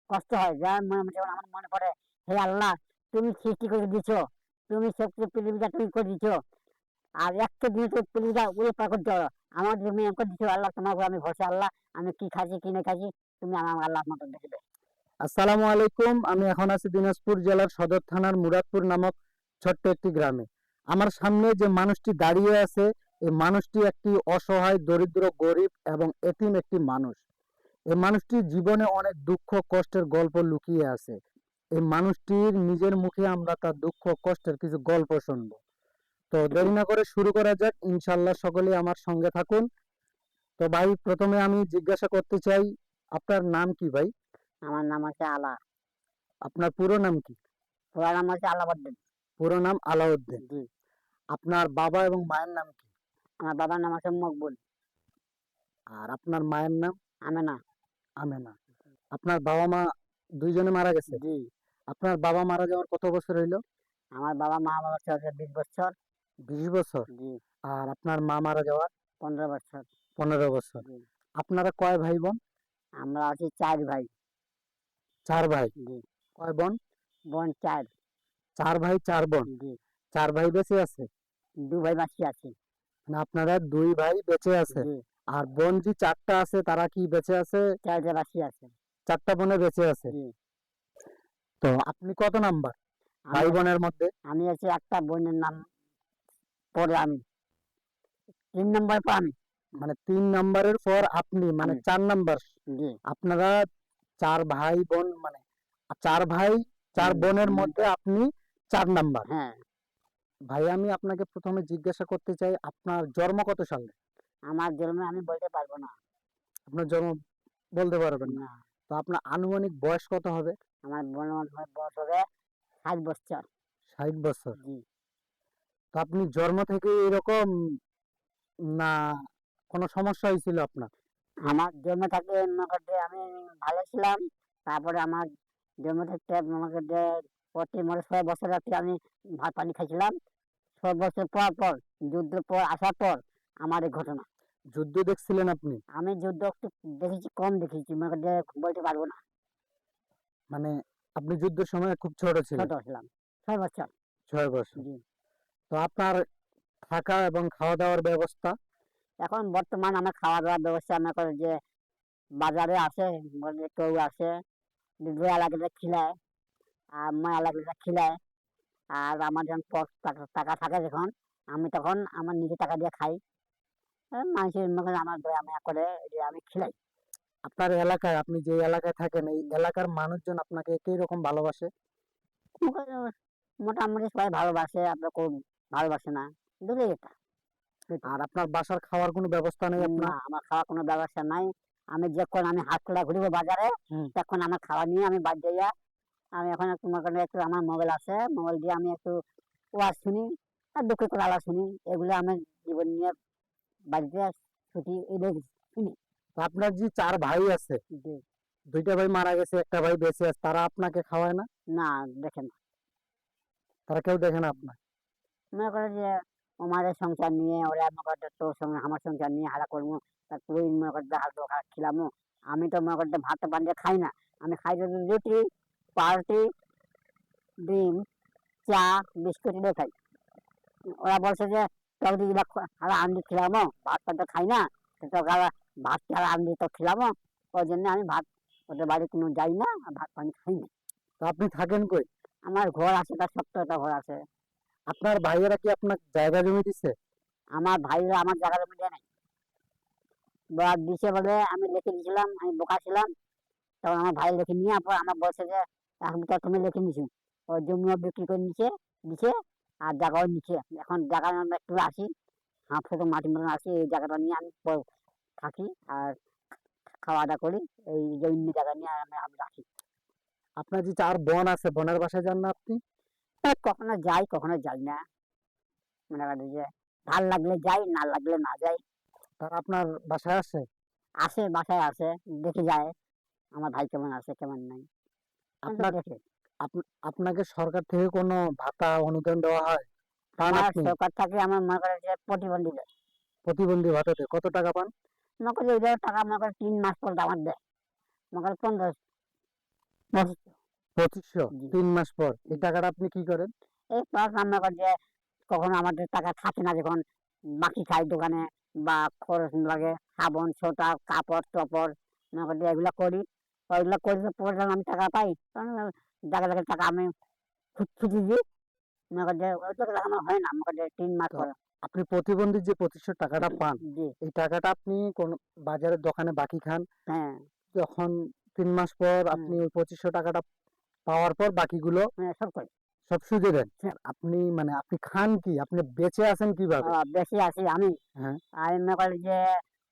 কষ্ট হয়, যার যেমন আমার মনে পড়ে, হে আল্লাহ, তুমি সৃষ্টি করে দিছো, তুমি সবচেয়ে পৃথিবীটা তুমি করে দিছো, আর একটা দিনে তো পৃথিবীটা উড়ে পার করতে পারো। আমার জন্য এমন করে দিছো আল্লাহ, তোমার উপর আমি ভরসা আল্লাহ, আমি কি খাচ্ছি কি না খাচ্ছি, তুমি আমার আল্লাহ মতন দেখবে। আসসালামু আলাইকুম। আমি এখন আছি দিনাজপুর জেলার সদর থানার মুরাদপুর নামক ছোট্ট একটি গ্রামে। আমার সামনে যে মানুষটি দাঁড়িয়ে আছে, এই মানুষটি একটি অসহায়, দরিদ্র, গরিব এবং এতিম একটি মানুষ। এই মানুষটির জীবনে অনেক দুঃখ কষ্টের গল্প লুকিয়ে আছে। এই মানুষটির নিজের মুখে আমরা তার দুঃখ কষ্টের কিছু গল্প শুনবো। তো দেরি না করে শুরু করা যাক। ইনশাল্লাহ সকলেই আমার সঙ্গে থাকুন। তো ভাই, প্রথমে আমি জিজ্ঞাসা করতে চাই, আপনার নাম কি ভাই? আমার নাম হচ্ছে আলা। আপনার পুরো নাম কি? পুরা নাম হচ্ছে আলাবদ্দিন। পুরো নাম আলাউদ্দিন। জি। আপনার বাবা এবং মায়ের নাম কি? আমার বাবার নাম হচ্ছে মকবুল। আর আপনার মায়ের নাম? আমেনা। আমেনা। আপনার বাবা মা দুইজনে মারা গেছে? জি। আপনার বাবা মারা যাওয়ার কত বছর হইলো? আমার বাবা মা মারা হচ্ছে 20 বছর। 20 বছর। জি। আর আপনার মা মারা যাওয়ার? 15 বছর। 15 বছর। জি। আপনারা কয় ভাই বোন? আমরা আছি 4 ভাই। 4 ভাই। জি। কয় বোন? বোন 4। 4 ভাই 4 বোন। জি। 4 ভাই বেঁচে আছে? 2 ভাই বাঁচি আছে। মানে আপনারা 2 ভাই বেঁচে আছে। জি। আর বোন যে 4টা আছে তারা কি বেঁচে আছে? 4টা বাঁচি আছে। 4টা বোনে বেঁচে আছে। জি। তো আপনি কত নাম্বার আমি ভাই হচ্ছে বোনের মধ্যে? আমি হচ্ছে একটা বোনের নাম পরে আমি, 3 নম্বর পর আমি। মানে 3 নাম্বারের পর আপনি, মানে আমি। 4 নাম্বার। জি। আপনারা 4 ভাই বোন, মানে 4 ভাই 4 বোনের হুম। মধ্যে আপনি 4 নাম্বার। হ্যাঁ। ভাই, আমি আপনাকে প্রথমে জিজ্ঞাসা করতে চাই, আপনার জন্ম কত সালে? আমার জন্মে আমি বলতে পারবো না। আপনার জন্ম বলতে পারবেন না? না। তো আপনার আনুমানিক বয়স কত হবে? আমার বয়স হবে 7 বছর। 60 বছর। জি। তো আপনি জন্ম থেকে এরকম, না কোনো সমস্যা হয়েছিল আপনার? আমার জন্ম থেকে মনে করতে আমি ভালো ছিলাম। তারপরে আমার জন্ম থেকে মনে করতে প্রতি 6 বছর রাখতে আমি ভাত পানি খাইছিলাম। 6 বছর পর পর, যুদ্ধের পর আসার পর আমার এই ঘটনা। যুদ্ধ দেখছিলেন আপনি? আমি যুদ্ধ একটু দেখেছি, কম দেখেছি, মনে করতে বলতে পারবো না। মানে আপনি যুদ্ধের সময় খুব ছোট ছিলেন? ছোট ছিলাম, 6 বছর। 6 বছর। জি। তো আপনার থাকা এবং খাওয়া দাওয়ার ব্যবস্থা? এখন বর্তমান আমার খাওয়া দাওয়ার ব্যবস্থা মনে করে যে বাজারে আসে, বলে কেউ আসে, দয়া লাগলে খিলায়, আর মায়া লাগলে খিলায়। আর আমার যখন টাকা টাকা থাকে যখন, আমি তখন আমার নিজের টাকা দিয়ে খাই। মানুষের মনে করেন আমার দয়া মায়া করে যে আমি খিলাই। আপনার এলাকায়, আপনি যে এলাকায় থাকেন, এই এলাকার মানুষজন আপনাকে একই রকম ভালোবাসে? মনে করেন মোটামুটি সবাই ভালোবাসে, আপনার কেউ ভালোবাসে না। দূরে এটা। দুটো। আর আপনার বাসার খাওয়ার কোনো ব্যবস্থা নেই আপনার? না, আমার খাওয়ার কোনো ব্যবস্থা নাই। আমি যখন আমি হাত খোলা ঘুরবো বাজারে, হুম। তখন আমার খাওয়া নিয়ে আমি বাদ যাইয়া, আমি এখন একটু মনে করেন একটু আমার মোবাইল আছে, মোবাইল দিয়ে আমি একটু ওয়াজ শুনি, আর দুঃখের কথা আলাদা শুনি। এগুলো আমার জীবন নিয়ে বাড়িতে ছুটি এদের শুনি। তো আপনার যে 4 ভাই আছে, যে 2টা ভাই মারা গেছে, একটা ভাই বেঁচে আছে, তারা আপনাকে খাওয়ায় না? না, দেখেন, তারা কেউ দেখে না আপনার? মনে করে যে আমাদের সংসার নিয়ে ওরা মনে করে তোর সঙ্গে আমার সংসার নিয়ে হারা করবো, তা তুই মনে করতে হালকা খারাপ খিলামো। আমি তো মনে করতে ভাত পান দিয়ে খাই না। আমি খাই যদি রুটি, পাউরুটি, ডিম, চা, বিস্কুট এগুলো খাই। ওরা বলছে যে তোকে যদি হারা আন্দি খিলামো, ভাত পান তো খাই না, তো তোকে ভাত ছাড়া আন্দি তো খিলামো। ওই জন্য আমি ভাত, ওদের বাড়ি কোনো যাই না, আর ভাত পানি খাই না। তো আপনি থাকেন কই? আমার ঘর আছে, তার 70টা ঘর আছে। আপনার ভাইয়েরা কি আপনার জায়গা জমি দিছে? আমার ভাইরা আমার জায়গা জমি দেয় নাই। বরাদ দিছে বলে আমি লিখে দিয়েছিলাম, আমি বোকা ছিলাম। তখন আমার ভাই লিখে নিয়ে পর আমার বলছে যে এখন তো তুমি লিখে নিছো, ওই জমিও বিক্রি করে নিচে দিছে, আর জায়গাও নিচে। এখন জায়গা আমরা একটু আসি, হাফ থেকে মাটি মতন আসি, এই জায়গাটা নিয়ে আমি থাকি আর খাওয়া দাওয়া করি। এই জমি জায়গা নিয়ে আমি আমি রাখি। আপনার যে 4 বোন আছে, বোনের বাসায় যান না আপনি? কখনো যাই কখনো যাই না। মনে করি যে ভাল লাগলে যাই, না লাগলে না যাই। তারা আপনার বাসায় আসে? আসে, বাসায় আসে, দেখে যায় আমার ভাই কেমন আছে কেমন নাই, কিন্তু আপনার দেখে। আপনাকে সরকার থেকে কোনো ভাতা অনুদান দেওয়া হয়? পান আমার আপনি? সরকার থাকে আমার মনে করে যে প্রতিবন্ধী দেয়। প্রতিবন্ধী ভাতাতে কত টাকা পান? মনে করে ওই টাকা মনে করে 3 মাস পর আমার দেয়, মনে করে 15। 2500 জি। 3 মাস পর এই টাকাটা আপনি কি করেন? এই প্লাস মনে করেন যে কখনো আমাদের টাকা থাকে না যখন বাকি খাই দোকানে বা খরচ লাগে সাবান সোটা কাপড়-টাপড় মনে করেন যে এগুলা করি। ওইগুলা করে পরে যখন আমি টাকা পাই তখন জায়গায়, জায়গায় টাকা আমি ছুটি দিই। মনে করেন যে ওই টাকা আমার হয় না। মনে করেন যে ৩ মাস তো পরে আপনি প্রতিবন্ধী যে 2500 টাকাটা পান, জি, এই টাকাটা আপনি কোন বাজারের দোকানে বাকি খান। হ্যাঁ, যখন ৩ মাস পর হুম, আপনি ওই 2500 টাকাটা পাওয়ার পর বাকিগুলো হ্যাঁ, সব করি। সব সুদে দেন। হ্যাঁ, আপনি মানে আপনি খান কি? আপনি বেঁচে আছেন কিভাবে? বেশি আছি আমি। হ্যাঁ, আমি মনে করি যে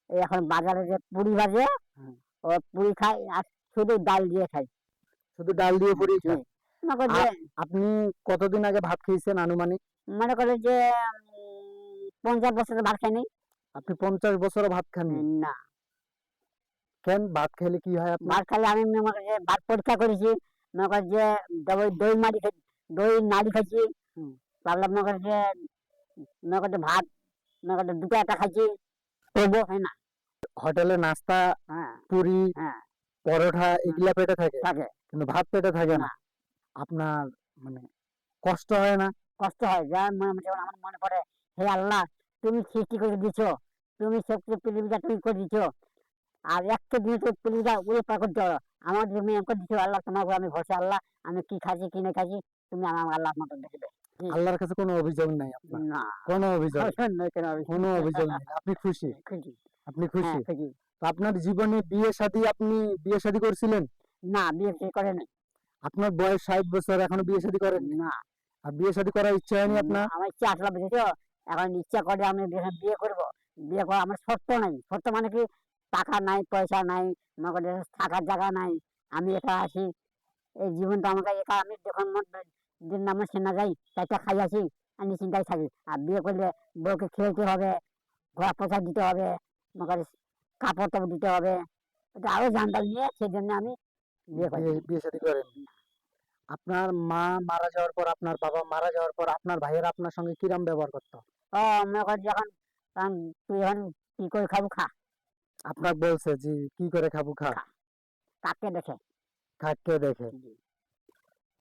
এই এখন বাজারে যে পুরি ভাজে, হ্যাঁ। ও পুরি খাই আর শুধু ডাল দিয়ে খাই। শুধু ডাল দিয়ে পুরি জি। খান। মনে করেন আ যে আপনি কতদিন আগে ভাত খেয়েছেন আনুমানিক? মনে করেন যে ৫০ বছরের ভাত খাইনি। আপনি 50 বছরও ভাত খাননি। না। কেন? ভাত খেলে কি হয় আপনার? ভাত খাইলে আমি মনে করেন যে ভাত পরীক্ষা করেছি। মনে করেন যে দই মাড়ি দই নাড়ি খাইছি। হুম। তারপরে মনে করেন যে মনে করেন যে ভাত মনে করেন যে ২ টা ১ টা খাইছি। তবুও হয় না। হোটেলে নাস্তা, হ্যাঁ, পুরি, হ্যাঁ, পরোটা হুম, এগুলা পেটে থাকে। থাকে। কিন্তু ভাত পেটে থাকে না। না, আপনার মানে কষ্ট হয় না? কষ্ট হয়। যেমন আমার মনে পড়ে, হে আল্লাহ তুমি সৃষ্টি করে দিছো। তুমি সবকিছু পৃথিবীটা তুমি করে দিছো। আর একটা জিনিস ওই পৃথিবীটা উড়ে-পার করতে হবে। আমার জন্য এমন করে দিছো আল্লাহ তোমার উপর আমি ভরসা আল্লাহ। আমি কি খাচ্ছি কি না খাচ্ছি তুমি আমার আল্লাহর মতন দেখবে। জি। আল্লাহর কাছে কোনো অভিযোগ নাই আপনার। না। কোনো অভিযোগ নেই। অবসর কেন হবে? কোনো অভিযোগ নেই। আপনি খুশি। খুশি। আপনি হ্যাঁ, খুশি। খুশি। তো আপনার জীবনে বিয়ে-শাদী আপনি বিয়ে-শাদী করছিলেন? না বিয়ে করে নাই। আপনার বয়স ৬০ বছর এখনো বিয়ে-শাদী করেননি? না। আর বিয়ে-শাদী করার ইচ্ছা হয়নি আপনার? আমার ইচ্ছা আসলে বুঝেছো? এখন ইচ্ছা করে আমি বিয়ে করব। বিয়ে করা আমার শর্ত নাই। শর্ত মানে কি টাকা নাই, পয়সা নাই, মনে করেন যে থাকার জায়গা নাই। আমি একা আছি। এই জীবনটা আমাকে একা আমি যখন দিন নামে সেনা যাই, চারটা খাই আসি আর নিশ্চিন্তায় থাকি। আর বিয়ে করলে বউকে খেলতে হবে, ঘর পোছা দিতে হবে, মনে করিস কাপড়-টাপড় দিতে হবে। এটা আরো জানতাল নিয়ে সেজন্য আমি বিয়ে করিনি। বিয়ে-শাদী করেননি। আপনার মা মারা যাওয়ার পর, আপনার বাবা মারা যাওয়ার পর আপনার ভাইয়েরা আপনার সঙ্গে কিরম ব্যবহার করত? ও মনে কর যখন তখন তুই এখন কি করে খাবো খা, আপনার বলছে যে, "কি করে খাবো খা, খা। কাকে দেখে। কাকে দেখে।" জি,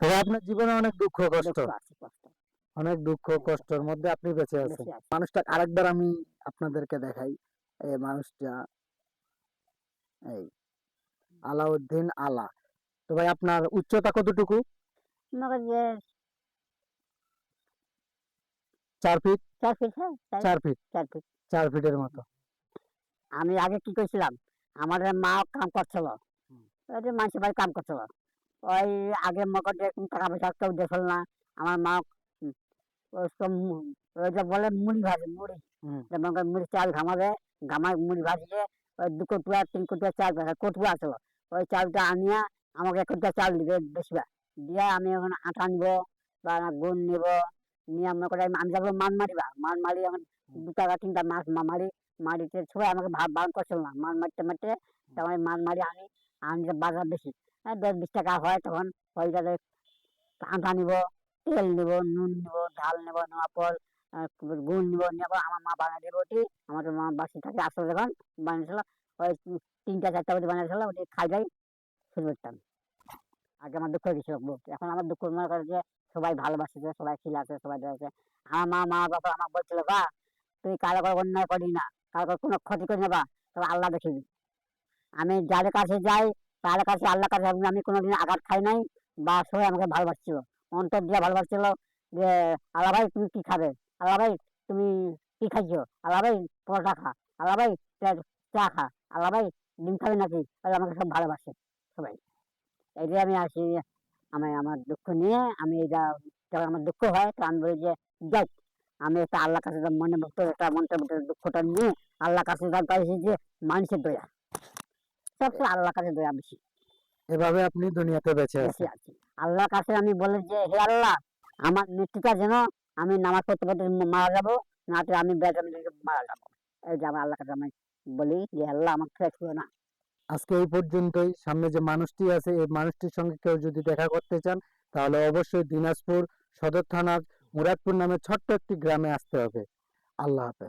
তবে আপনার জীবনে অনেক দুঃখ কষ্ট, দুঃখ আছে কষ্ট। অনেক দুঃখ কষ্টের মধ্যে আপনি বেঁচে আছেন। বেশি আছে। মানুষটা আরেকবার আমি আপনাদেরকে দেখাই। এই মানুষটা এই আলাউদ্দিন আলা। তো ভাই আপনার উচ্চতা কতটুকু? মনে কর যে ৪ ফিট? ৪ ফিট হ্যাঁ ৪ ফিট, ৪ ফিট। ৪ ফিটের মতো। আমি আগে কি করেছিলাম, আমাদের মা কাম করছিল। হুম, ওই যে মানুষের বাড়ি কাম করছিল। ওই আগে মনে কর যে টাকা পয়সা কেউ দেখল না। আমার মা উম ওই সব ওই যে বলে মুড়ি ভাজে, মুড়ি। হুম, যে মনে কর মুড়ি চাল ঘামাবে, ঘামায় মুড়ি ভাজিয়ে ওই ২ কটুয়া ৩ কটুয়া চাল কটুয়া আছিল। ওই চালটা আনিয়া আমাকে ১ কটুয়া চাল দিবে বেশিবার। দিয়া আমি এখন আটা নিব বা গুড় নিব, নিয়ে মনে করে আমি যাবো মাছ মারিবা। মাছ মারি এখন হুম, ২ টাকা ৩ টা মাছ মারি। মারিতে সবাই আমাকে বারণ করছিল না। মাছ মারতে, মারতে হুম, তখন আমি মাছ মারি আনি। আনলে বাজার বেশি। ১০-২০ টাকা হয় তখন ওইটাতে আটা নিব, তেল নিব, নুন নিব, ডাল নিব, নেওয়ার পর গুড় নিব, নেওয়ার পর আমার মা বানায় দেবে ওটি। আমাদের মা বাসি থাকে আসলে যখন বানিয়েছিল ওই ৩টা ৪টা অবধি বানিয়েছিল ওটি খাই যাই শুরু করতাম। আগে আমার দুঃখ হয়ে গেছিল বহুত। এখন আমার দুঃখ মনে করে যে সবাই ভালোবাসতেছে, সবাই খিলাছে, সবাই দেখাচ্ছে। আমার মা-বাবা আমাকে বলছিল, "বাহ! তুই কারো ঘরে অন্যায় করিস না, কারো ঘরে কোনো ক্ষতি করিস না বাহ! তবে আল্লাহ দেখিবি।" আমি যাদের কাছে যাই তার কাছে আল্লাহর কাছে আমি কোনোদিন আঘাত খাই নাই বা সবাই আমাকে ভালোবাসছিল। অন্তর দিয়ে ভালোবাসছিল যে, "আল্লাহ ভাই তুমি কি খাবে? আল্লাহ ভাই তুমি কি খাইছো? আল্লাহ ভাই পরোটা খা। আল্লাহ ভাই চা খা। আল্লাহ ভাই ডিম খাবি নাকি?" তাহলে আমাকে সব ভালোবাসে সবাই। এইটাই আমি আসি আমি আমার দুঃখ নিয়ে আমি এটা যখন আমার দুঃখ হয় তো আমি বলি যে যাক আমি একটা আল্লাহর কাছে মনে ভিতরে একটা মনটার ভিতরে দুঃখটা নিয়ে আল্লাহর কাছে পাইছি যে মানুষের দয়া সবসময় আল্লাহর কাছে দয়া বেশি এভাবে আপনি দুনিয়াতে বেঁচে বেশি আছেন। আছে আল্লাহর কাছে আমি বলি যে হে আল্লাহ আমার মৃত্যুটা যেন আমি নামাজ পড়তে পড়তে মারা যাবো না তো আমি বেজাম মারা যাবো এই যে আমার আল্লাহর কাছে আমি বলি যে আল্লাহ আমার ফেরত করো না আজকে এই পর্যন্তই। সামনে যে মানুষটি আছে, এই মানুষটির সঙ্গে কেউ যদি দেখা করতে চান, তাহলে অবশ্যই দিনাজপুর সদর থানার মুরাদপুর নামে ছোট্ট একটি গ্রামে আসতে হবে। আল্লাহ হাফেজ।